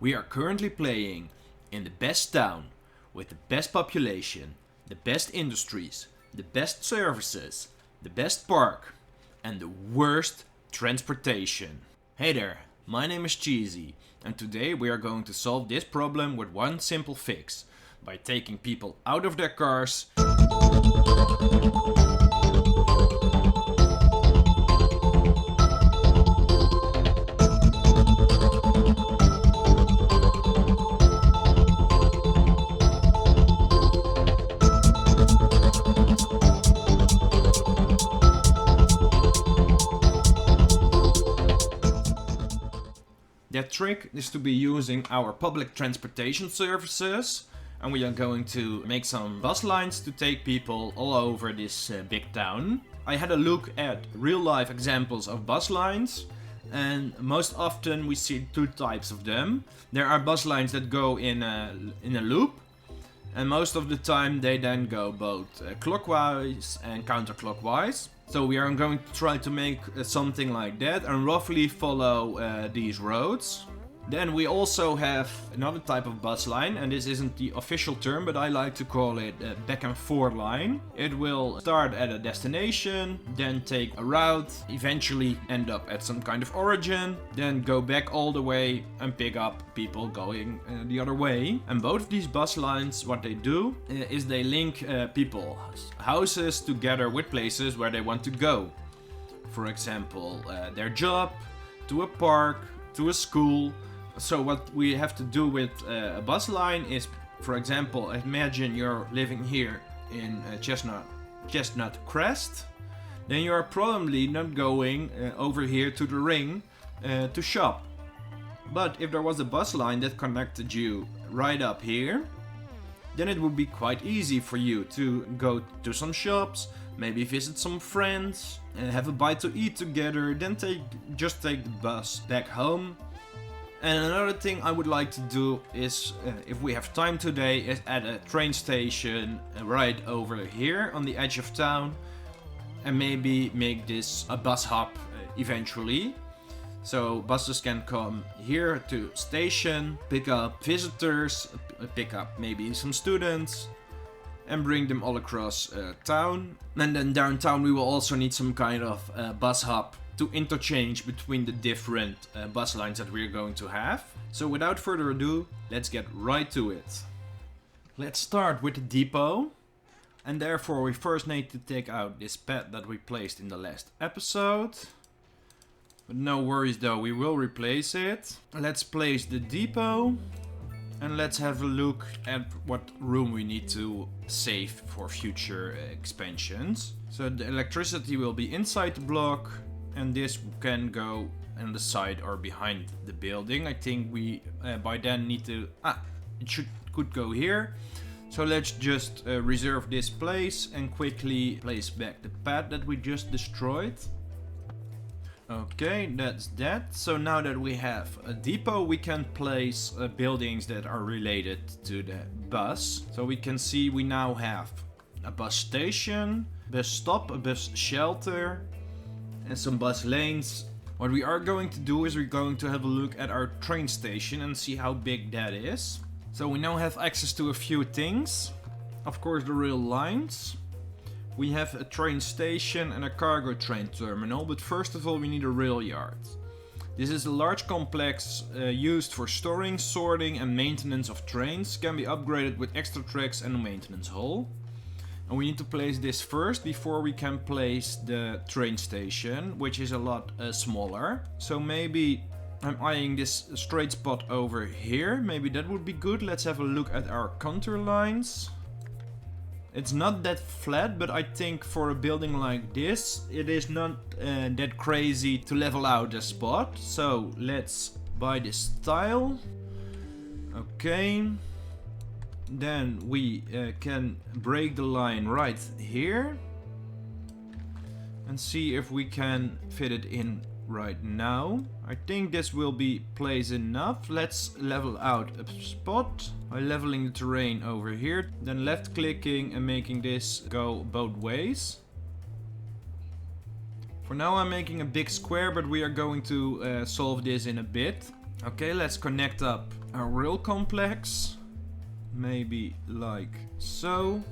We are currently playing in the best town, with the best population, the best industries, the best services, the best park, and the worst transportation. Hey there, my name is Cheesy, and today we are going to solve this problem with one simple fix, by taking people out of their cars That trick is to be using our public transportation services, and we are going to make some bus lines to take people all over this big town. I had a look at real life examples of bus lines, and most often we see two types of them. There are bus lines that go in a loop, and most of the time they then go both clockwise and counterclockwise. So we are going to try to make something like that and roughly follow these roads. Then we also have another type of bus line, and this isn't the official term, but I like to call it a back and forth line. It will start at a destination, then take a route, eventually end up at some kind of origin, then go back all the way and pick up people going the other way. And both of these bus lines, what they do is they link people's houses together with places where they want to go. For example, their job, to a park, to a school. So what we have to do with a bus line is, for example, imagine you're living here in Chestnut Crest. Then you are probably not going over here to the ring to shop. But if there was a bus line that connected you right up here, then it would be quite easy for you to go to some shops, maybe visit some friends, and have a bite to eat together, then just take the bus back home. And another thing I would like to do is, if we have time today, is at a train station right over here on the edge of town, and maybe make this a bus hub eventually. So buses can come here to station, pick up visitors, pick up maybe some students, and bring them all across town. And then downtown we will also need some kind of bus hub to interchange between the different bus lines that we're going to have. So without further ado, let's get right to it. Let's start with the depot. And therefore we first need to take out this pad that we placed in the last episode. But no worries though, we will replace it. Let's place the depot. And let's have a look at what room we need to save for future expansions. So the electricity will be inside the block. And this can go on the side or behind the building. I think we by then need to... could go here. So let's just reserve this place and quickly place back the pad that we just destroyed. Okay, that's that. So now that we have a depot, we can place buildings that are related to the bus. So we can see we now have a bus station, bus stop, a bus shelter, and some bus lanes. What we are going to do is we're going to have a look at our train station and see how big that is. So we now have access to a few things. Of course, the rail lines. We have a train station and a cargo train terminal, but first of all we need a rail yard. This is a large complex used for storing, sorting and maintenance of trains. Can be upgraded with extra tracks and a maintenance hall. And we need to place this first before we can place the train station, which is a lot smaller. So maybe I'm eyeing this straight spot over here. Maybe that would be good. Let's have a look at our contour lines. It's not that flat, but I think for a building like this, it is not that crazy to level out a spot. So let's buy this tile. Okay. Then we can break the line right here and see if we can fit it in right now. I think this will be place enough. Let's level out a spot by leveling the terrain over here, then left clicking and making this go both ways. For now I'm making a big square, but we are going to solve this in a bit. Okay, let's connect up our rail complex. Maybe like so.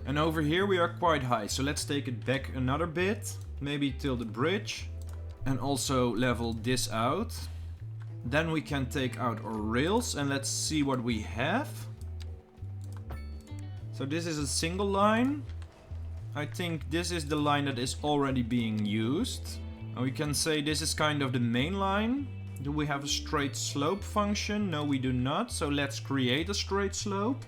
And over here we are quite high, so let's take it back another bit. Maybe till the bridge. And also level this out. Then we can take out our rails and let's see what we have. So this is a single line. I think this is the line that is already being used. And we can say this is kind of the main line. Do we have a straight slope function? No, we do not. So let's create a straight slope.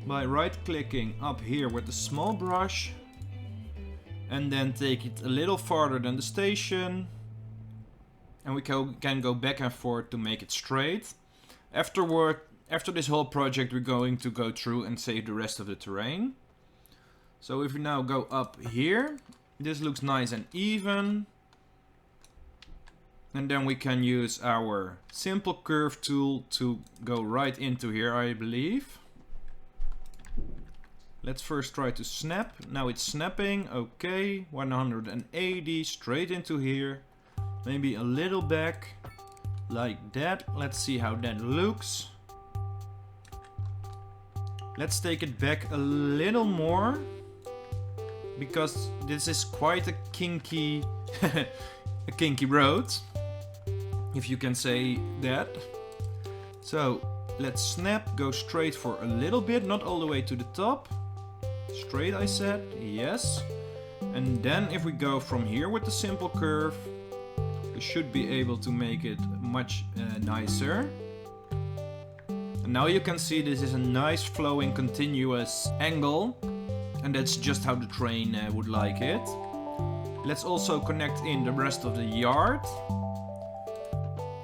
By right clicking up here with the small brush. And then take it a little farther than the station. And we can go back and forth to make it straight. After this whole project, we're going to go through and save the rest of the terrain. So if we now go up here, this looks nice and even. And then we can use our simple curve tool to go right into here, I believe. Let's first try to snap. Now it's snapping. Okay, 180 straight into here. Maybe a little back, like that. Let's see how that looks. Let's take it back a little more. Because this is quite a kinky, a kinky road. If you can say that. So let's snap, go straight for a little bit, not all the way to the top. Straight I said, yes. And then if we go from here with the simple curve, we should be able to make it much nicer. And now you can see this is a nice flowing continuous angle. And that's just how the train would like it. Let's also connect in the rest of the yard.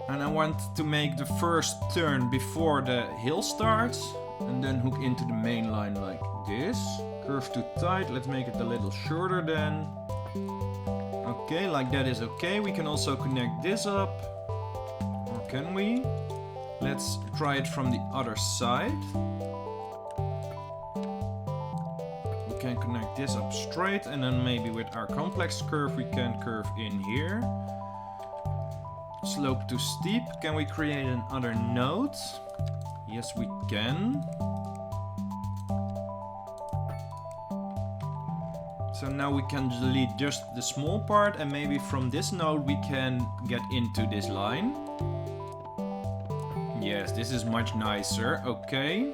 And I want to make the first turn before the hill starts. And then hook into the main line like this. Curve too tight, let's make it a little shorter then. Okay, like that is okay. We can also connect this up. Or can we? Let's try it from the other side. We can connect this up straight and then maybe with our complex curve we can curve in here. Slope too steep. Can we create another node? Yes, we can. So now we can delete just the small part and maybe from this node we can get into this line. Yes, this is much nicer. Okay.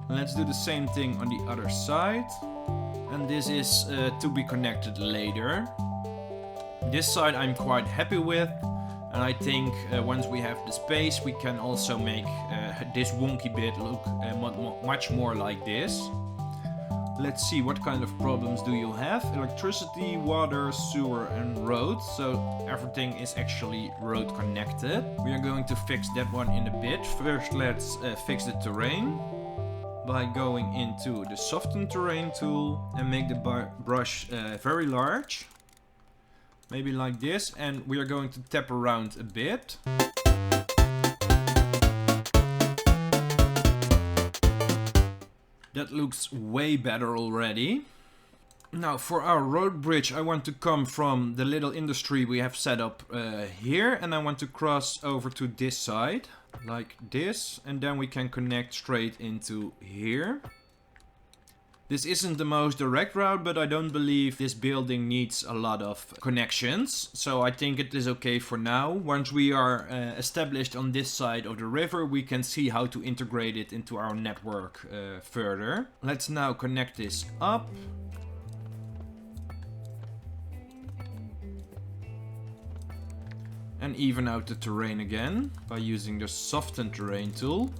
Let's do the same thing on the other side. And this is to be connected later. This side I'm quite happy with. And I think once we have the space we can also make this wonky bit look much more like this. Let's see, what kind of problems do you have? Electricity, water, sewer and road. So everything is actually road connected. We are going to fix that one in a bit. First let's fix the terrain. By going into the soften terrain tool and make the brush very large. Maybe like this, and we are going to tap around a bit. That looks way better already. Now for our road bridge I want to come from the little industry we have set up here, and I want to cross over to this side. Like this, and then we can connect straight into here. This isn't the most direct route, but I don't believe this building needs a lot of connections. So I think it is okay for now. Once we are established on this side of the river, we can see how to integrate it into our network further. Let's now connect this up. And even out the terrain again by using the soften terrain tool.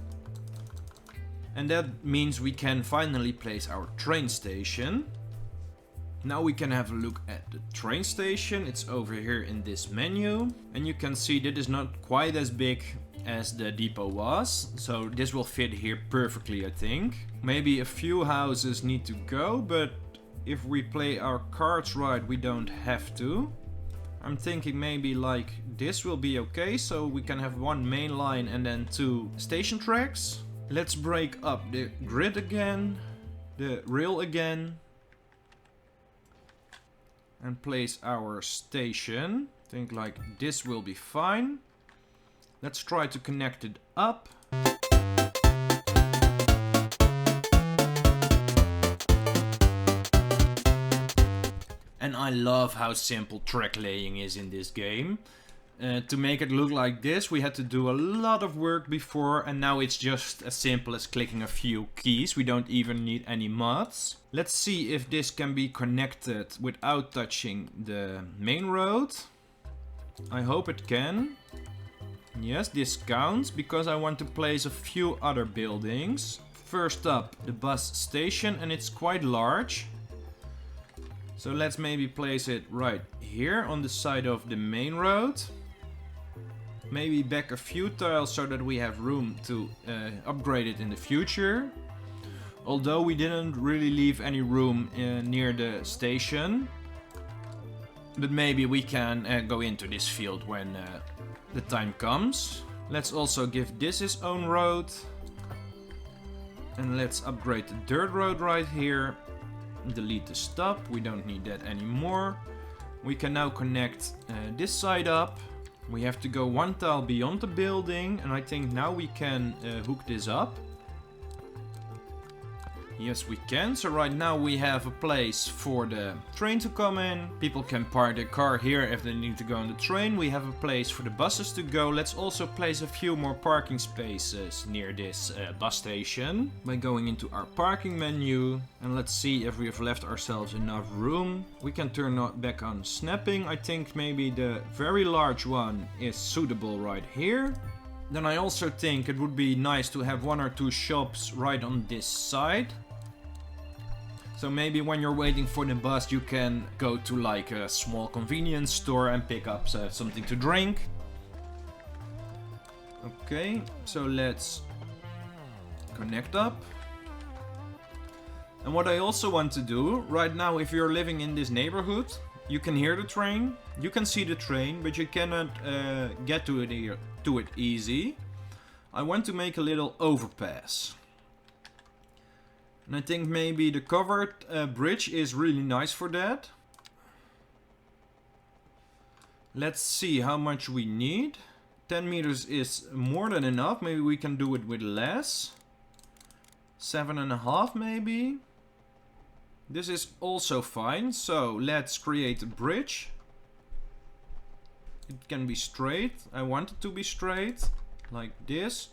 And that means we can finally place our train station. Now we can have a look at the train station. It's over here in this menu. And you can see that is not quite as big as the depot was. So this will fit here perfectly, I think. Maybe a few houses need to go, but if we play our cards right, we don't have to. I'm thinking maybe like this will be okay. So we can have one main line and then two station tracks. Let's break up the grid again, the rail again, and place our station. I think like this will be fine. Let's try to connect it up. And I love how simple track laying is in this game. To make it look like this, we had to do a lot of work before, and now it's just as simple as clicking a few keys. We don't even need any mods. Let's see if this can be connected without touching the main road. I hope it can. Yes, this counts, because I want to place a few other buildings. First up, the bus station, and it's quite large. So let's maybe place it right here on the side of the main road. Maybe back a few tiles so that we have room to upgrade it in the future. Although we didn't really leave any room near the station. But maybe we can go into this field when the time comes. Let's also give this its own road. And let's upgrade the dirt road right here. Delete the stop, we don't need that anymore. We can now connect this side up. We have to go one tile beyond the building, and I think now we can hook this up. Yes, we can. So right now we have a place for the train to come in. People can park their car here if they need to go on the train. We have a place for the buses to go. Let's also place a few more parking spaces near this bus station by going into our parking menu. And let's see if we have left ourselves enough room. We can turn back on snapping. I think maybe the very large one is suitable right here. Then I also think it would be nice to have one or two shops right on this side. So maybe when you're waiting for the bus, you can go to like a small convenience store and pick up something to drink. Okay, so let's connect up. And what I also want to do, right now if you're living in this neighborhood, you can hear the train, you can see the train, but you cannot get to it easy. I want to make a little overpass. And I think maybe the covered bridge is really nice for that. Let's see how much we need. 10 meters is more than enough. Maybe we can do it with less. 7.5 maybe. This is also fine. So let's create a bridge. It can be straight. I want it to be straight. Like this.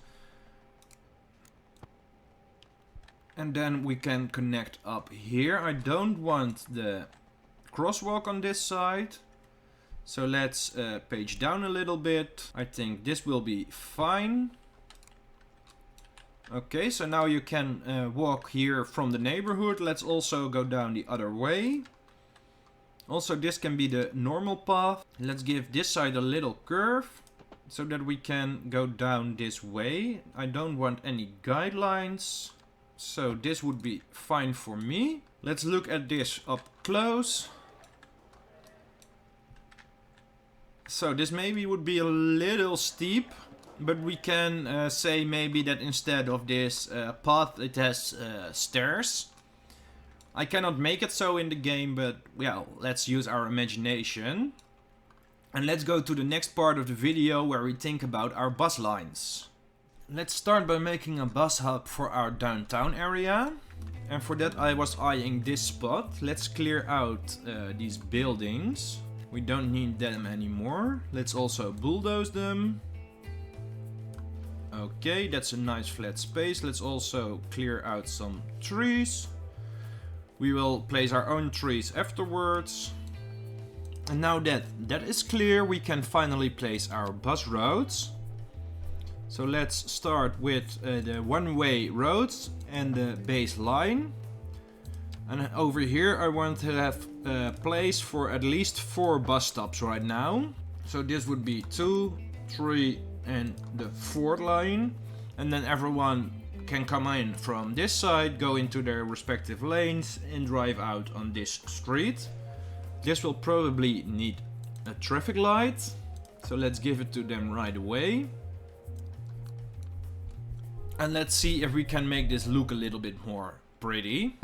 And then we can connect up here. I don't want the crosswalk on this side. So let's page down a little bit. I think this will be fine. Okay, so now you can walk here from the neighborhood. Let's also go down the other way. Also, this can be the normal path. Let's give this side a little curve so that we can go down this way. I don't want any guidelines. So this would be fine for me. Let's look at this up close. So this maybe would be a little steep, but we can say maybe that instead of this path it has stairs. I cannot make it so in the game, but well, let's use our imagination. And let's go to the next part of the video where we think about our bus lines. Let's start by making a bus hub for our downtown area. And for that I was eyeing this spot. Let's clear out these buildings. We don't need them anymore. Let's also bulldoze them. Okay, that's a nice flat space. Let's also clear out some trees. We will place our own trees afterwards. And now that that is clear, we can finally place our bus roads. So let's start with the one-way roads and the base line. And over here I want to have a place for at least 4 bus stops right now. So this would be 2, 3 and the 4th line. And then everyone can come in from this side, go into their respective lanes and drive out on this street. This will probably need a traffic light. So let's give it to them right away. And let's see if we can make this look a little bit more pretty.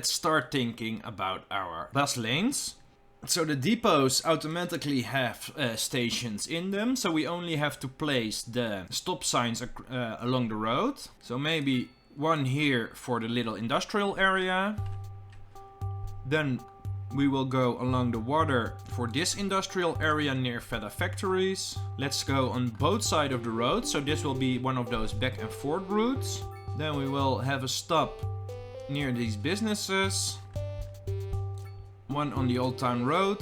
let's start thinking about our bus lanes. So the depots automatically have stations in them, so we only have to place the stop signs along the road. So maybe one here for the little industrial area. Then we will go along the water for this industrial area near Feta factories. Let's go on both sides of the road, so this will be one of those back and forth routes. Then we will have a stop near these businesses. One on the Old Town Road.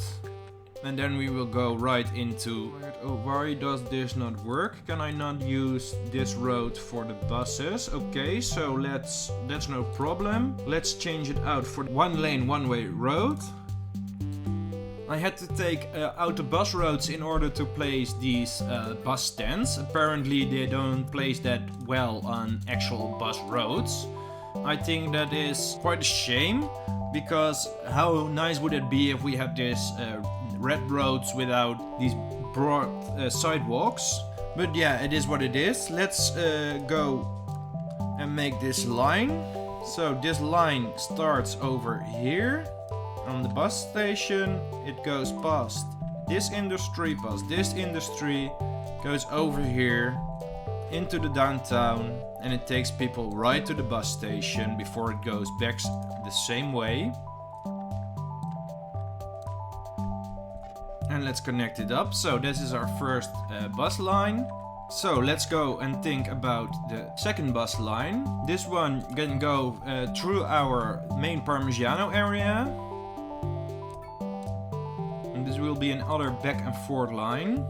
And then we will go right into... Oh, why does this not work? Can I not use this road for the buses? Okay, so that's no problem. Let's change it out for one lane, one-way road. I had to take out the bus roads in order to place these bus stands. Apparently they don't place that well on actual bus roads. I think that is quite a shame, because how nice would it be if we have this red roads without these broad sidewalks. But yeah, it is what it is. Let's go and make this line. So this line starts over here on the bus station. It goes past this industry, goes over here into the downtown, and it takes people right to the bus station before it goes back the same way. And let's connect it up. So this is our first bus line. So let's go and think about the second bus line. This one can go through our main Parmesiano area. And this will be another back and forth line.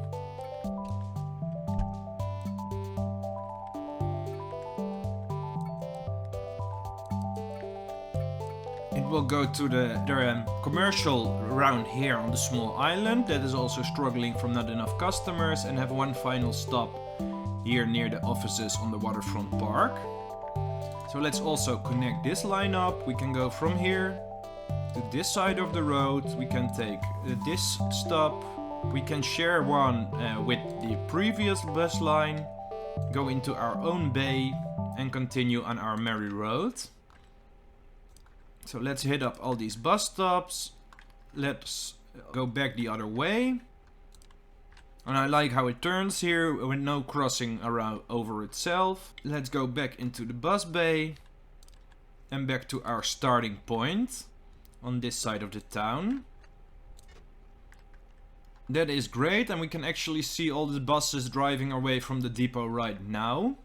Will go to the commercial around here on the small island that is also struggling from not enough customers, and have one final stop here near the offices on the waterfront park. So let's also connect this line up. We can go from here to this side of the road. We can take this stop. We can share one with the previous bus line, go into our own bay and continue on our merry road. So let's hit up all these bus stops. Let's go back the other way. And I like how it turns here with no crossing around over itself. Let's go back into the bus bay and back to our starting point on this side of the town. That is great, and we can actually see all the buses driving away from the depot right now.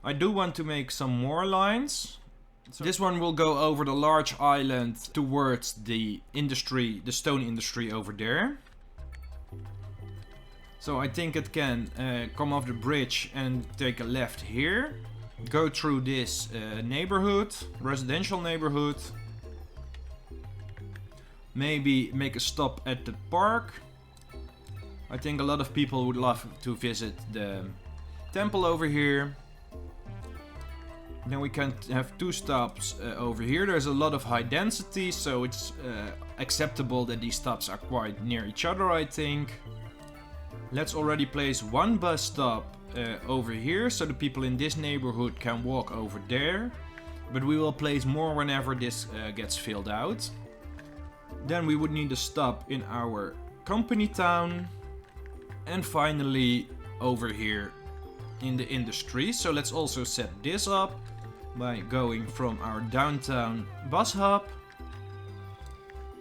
I do want to make some more lines. So this one will go over the large island towards the industry, the stone industry over there. So I think it can come off the bridge and take a left here. Go through this neighborhood, residential neighborhood. Maybe make a stop at the park. I think a lot of people would love to visit the temple over here. Then we can have two stops over here. There's a lot of high density, so it's acceptable that these stops are quite near each other, I think. Let's already place one bus stop over here, so the people in this neighborhood can walk over there. But we will place more whenever this gets filled out. Then we would need a stop in our company town. And finally over here in the industry. So let's also set this up by going from our downtown bus hub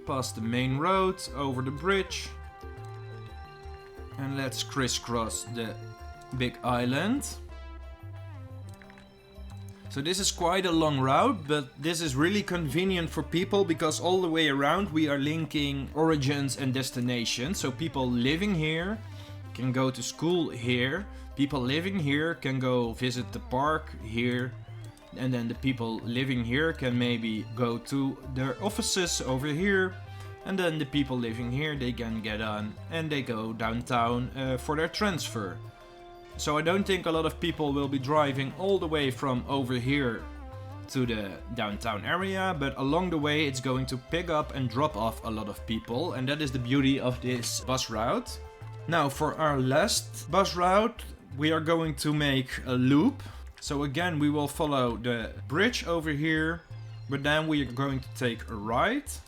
past the main road over the bridge, and let's crisscross the big island. So this is quite a long route, but this is really convenient for people because all the way around we are linking origins and destinations. So people living here can go to school here, people living here can go visit the park here, and then the people living here can maybe go to their offices over here, and then the people living here, they can get on and they go downtown for their transfer. So I don't think a lot of people will be driving all the way from over here to the downtown area, but along the way it's going to pick up and drop off a lot of people, and that is the beauty of this bus route. Now for our last bus route, we are going to make a loop. So again, we will follow the bridge over here, but then we are going to take a right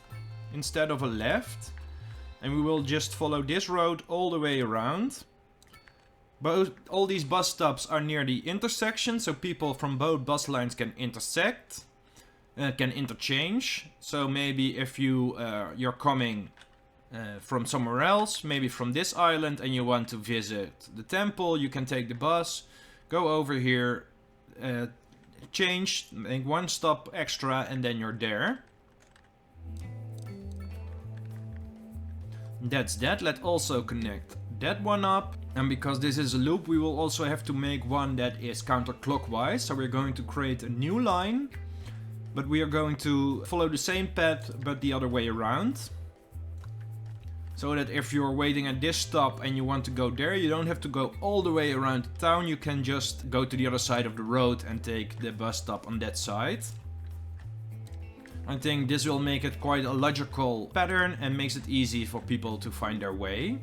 instead of a left. And we will just follow this road all the way around. All these bus stops are near the intersection, so people from both bus lines can intersect, can interchange. So maybe if you're coming from somewhere else, maybe from this island, and you want to visit the temple, you can take the bus, go over here, change, make one stop extra, and then you're there. That's that. Let's also connect that one up. And because this is a loop, we will also have to make one that is counterclockwise. So we're going to create a new line, but we are going to follow the same path, but the other way around. So that if you're waiting at this stop and you want to go there, you don't have to go all the way around the town. You can just go to the other side of the road and take the bus stop on that side. I think this will make it quite a logical pattern and makes it easy for people to find their way.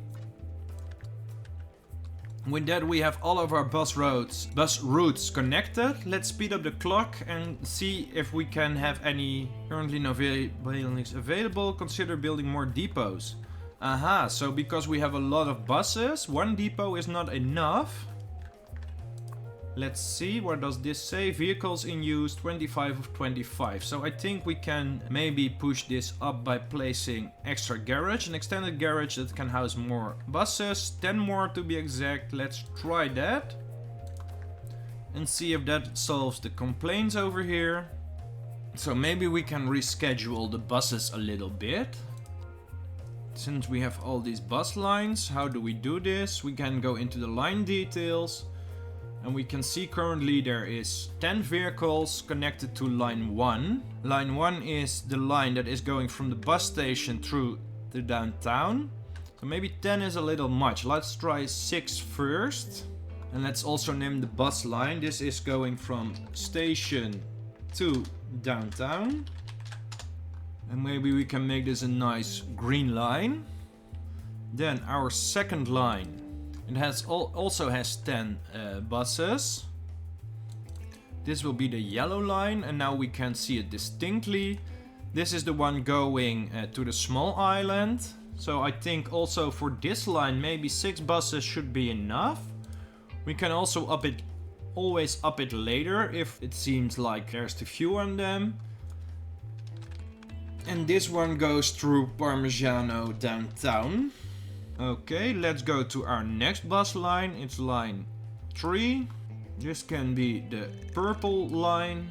With that, we have all of our bus routes connected. Let's speed up the clock and see if we can have any currently no buildings available. Consider building more depots. Aha, so because we have a lot of buses, one depot is not enough. Let's see, what does this say? Vehicles in use, 25 of 25. So I think we can maybe push this up by placing extra garage, an extended garage that can house more buses, 10 more to be exact. Let's try that and see if that solves the complaints over here. So maybe we can reschedule the buses a little bit. Since we have all these bus lines, how do we do this? We can go into the line details. And we can see currently there is 10 vehicles connected to line 1. Line 1 is the line that is going from the bus station through to downtown. So maybe 10 is a little much. Let's try 6 first. And let's also name the bus line. This is going from station to downtown. And maybe we can make this a nice green line. Then our second line. It also has 10 buses. This will be the yellow line, and now we can see it distinctly. This is the one going to the small island. So I think also for this line, maybe 6 buses should be enough. We can also always up it later if it seems like there's too few on them. And this one goes through Parmesiano downtown. Okay, let's go to our next bus line. It's line 3. This can be the purple line.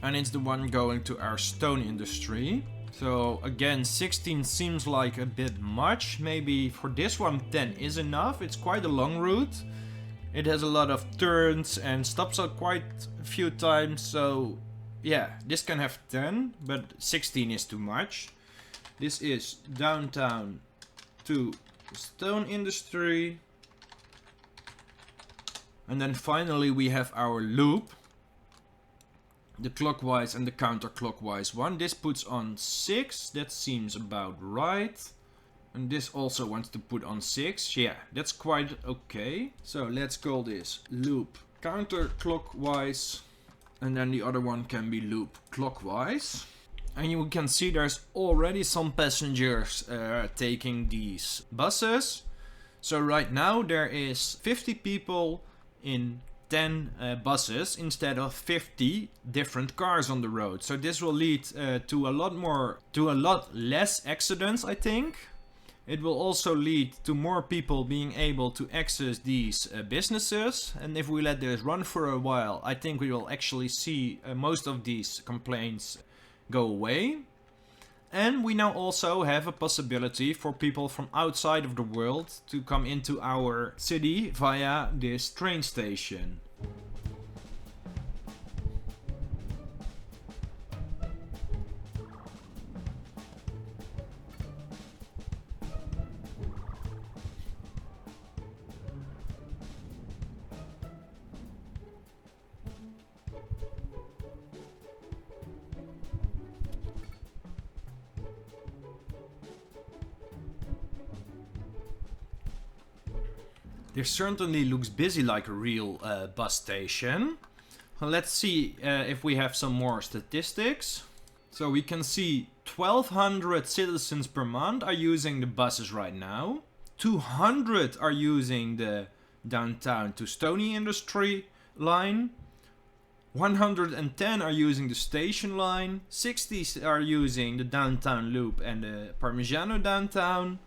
And it's the one going to our stone industry. So again, 16 seems like a bit much. Maybe for this one 10 is enough. It's quite a long route. It has a lot of turns and stops out quite a few times. So yeah, this can have 10, but 16 is too much. This is downtown to stone industry. And then finally we have our loop, the clockwise and the counterclockwise one. This puts on 6. That seems about right. And this also wants to put on 6. Yeah, that's quite okay. So let's call this loop counterclockwise. And then the other one can be loop clockwise. And you can see there's already some passengers taking these buses. So right now there is 50 people in 10 buses instead of 50 different cars on the road. So this will lead to a lot less accidents, I think. It will also lead to more people being able to access these businesses. And if we let this run for a while, I think we will actually see most of these complaints go away. And we now also have a possibility for people from outside of the world to come into our city via this train station. This certainly looks busy like a real bus station. Let's see if we have some more statistics. So we can see 1,200 citizens per month are using the buses right now. 200 are using the downtown to Stony Industry line. 110 are using the station line. 60 are using the downtown loop and the Parmesiano downtown.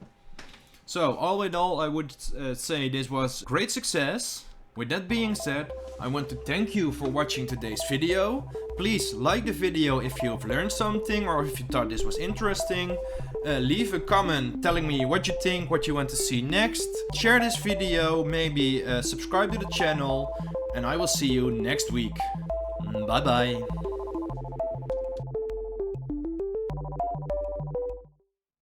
So all in all, I would say this was great success. With that being said, I want to thank you for watching today's video. Please like the video if you've learned something or if you thought this was interesting. Leave a comment telling me what you think, what you want to see next. Share this video, maybe subscribe to the channel, and I will see you next week. Bye bye.